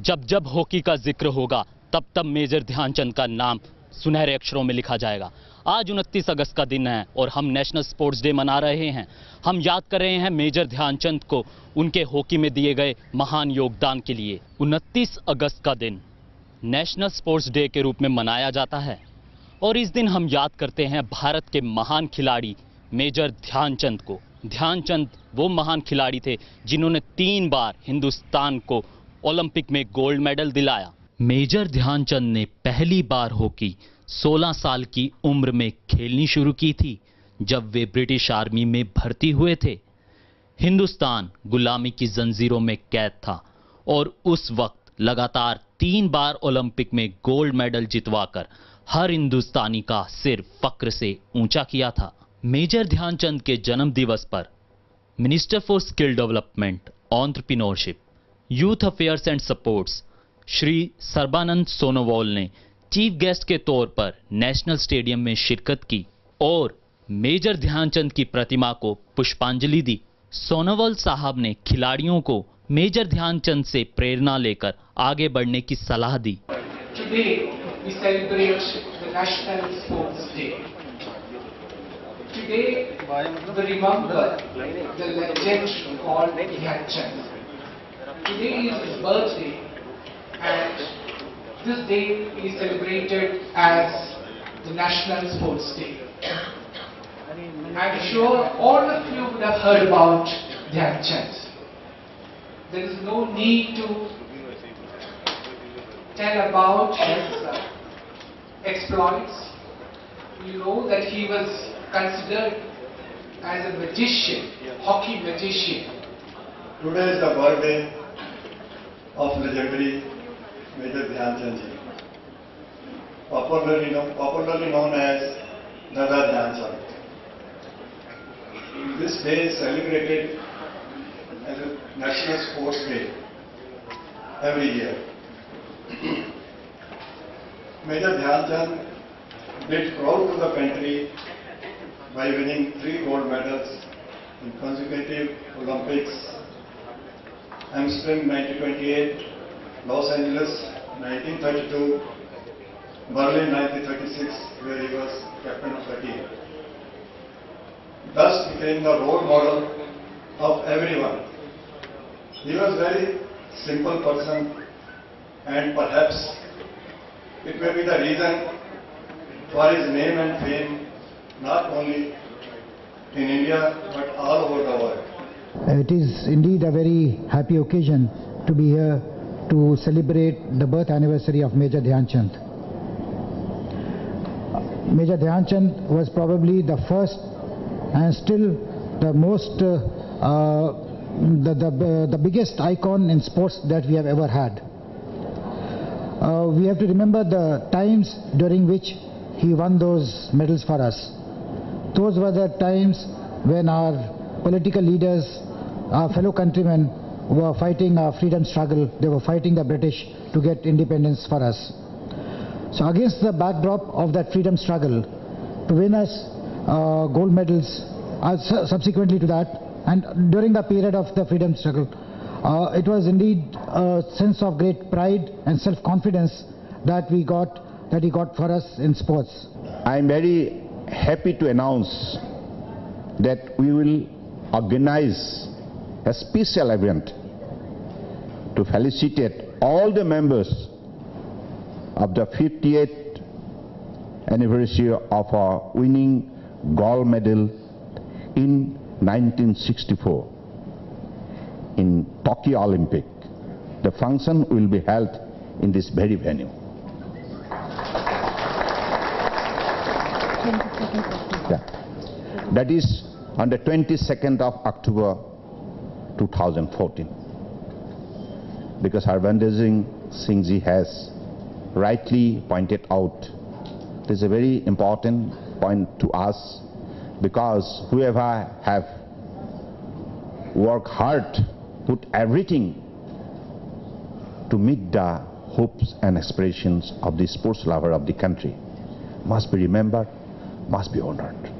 जब जब हॉकी का जिक्र होगा तब तब मेजर ध्यानचंद का नाम सुनहरे अक्षरों में लिखा जाएगा। आज 29 अगस्त का दिन है और हम नेशनल स्पोर्ट्स डे मना रहे हैं। हम याद कर रहे हैं मेजर ध्यानचंद को उनके हॉकी में दिए गए महान योगदान के लिए। 29 अगस्त का दिन नेशनल स्पोर्ट्स डे के रूप में मनाया जाता है और इस दिन हम याद करते हैं भारत के महान खिलाड़ी मेजर ध्यानचंद को। ध्यानचंद वो महान खिलाड़ी थे जिन्होंने 3 बार हिंदुस्तान को ओलंपिक में गोल्ड मेडल दिलाया। मेजर ध्यानचंद ने पहली बार हॉकी 16 साल की उम्र में खेलनी शुरू की थी जब वे ब्रिटिश आर्मी में भर्ती हुए थे। हिंदुस्तान गुलामी की जंजीरों में कैद था और उस वक्त लगातार 3 बार ओलंपिक में गोल्ड मेडल जितवाकर हर हिंदुस्तानी का सिर फक्र से ऊंचा किया था। मेजर ध्यानचंद के जन्म दिवस पर minister for skill development, entrepreneurship, youth affairs and supports Shri Sarbananda Sonowal ने चीफ गेस्ट के तौर पर नेशनल स्टेडियम में शिरकत की और मेजर ध्यानचंद की प्रतिमा को पुष्पांजलि दी। सोनोवाल साहब ने खिलाड़ियों को मेजर ध्यानचंद से प्रेरणा लेकर आगे बढ़ने की सलाह दी। Today we celebrate the National Sports Day. Today we remember the legend called Dhyanchand. Today is his birthday and this day is celebrated as the National Sports Day. I'm sure all of you would have heard about Dhyanchand. There is no need to tell about his exploits. You know that he was considered as a magician, hockey magician. Today is the birthday of legendary Major Dhyanchand ji, popularly known as Dada Dhyanchand. This day is celebrated as a National Sports Day every year. Major Dhyanchand did proud to the country by winning 3 gold medals in consecutive Olympics: Amsterdam 1928, Los Angeles 1932, Berlin 1936, where he was captain of the team. Thus became the role model of everyone. He was very simple person and perhaps it may be the reason for his name and fame not only in India but all over the world. It is indeed a very happy occasion to be here to celebrate the birth anniversary of Major Dhyanchand. Major Dhyanchand was probably the first and still the most the biggest icon in sports that we have ever had. We have to remember the times during which he won those medals for us. Those were the times when our political leaders, our fellow countrymen, were fighting our freedom struggle. They were fighting the British to get independence for us. So against the backdrop of that freedom struggle, to win us gold medals, subsequently to that, and during the period of the freedom struggle, it was indeed a sense of great pride and self-confidence that he got for us in sports. I am very happy to announce that we will organize a special event to felicitate all the members of the 50th anniversary of our winning gold medal in 1964 in Tokyo Olympic. The function will be held in this very venue. That is on the 22nd of October 2014. Because Harvinder Singh ji has rightly pointed out, it is a very important point to us, because whoever have worked hard, put everything to meet the hopes and aspirations of the sports lover of the country must be remembered, must be honored.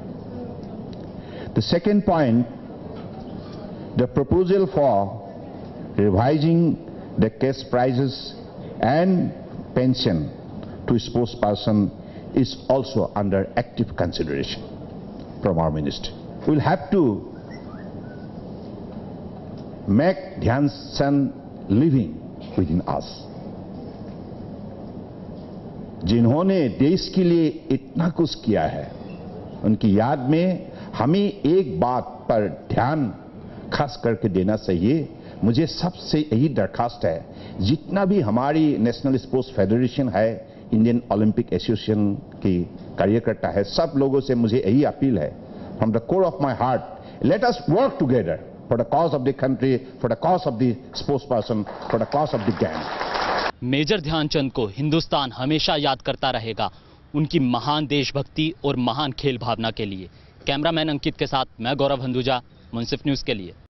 The second point, the proposal for revising the cash prizes and pension to sports person is also under active consideration from our ministry. We'll have to make Dhyan Chand living within us. जिन्होंने देश के लिए इतना कुछ किया है, उनकी याद में हमें एक बात पर ध्यान खास करके देना चाहिए. मुझे सबसे यही दरखास्त है, जितना भी हमारी नेशनल स्पोर्ट्स फेडरेशन है, इंडियन ओलंपिक एसोसिएशन की कार्यकर्ता है, सब लोगों से मुझे यही अपील है, from the core of my heart, let us work together for the cause of the country, for the cause of the sports person, for the cause of the game. Major Dhyan Chand को हिंदुस्तान हमेशा याद करता रहेगा उनकी महान देशभक्ति और महान खेल भावना के लिए. कैमरामैन अंकित के साथ मैं गौरव हंदुजा, मुंसिफ न्यूज़ के लिए.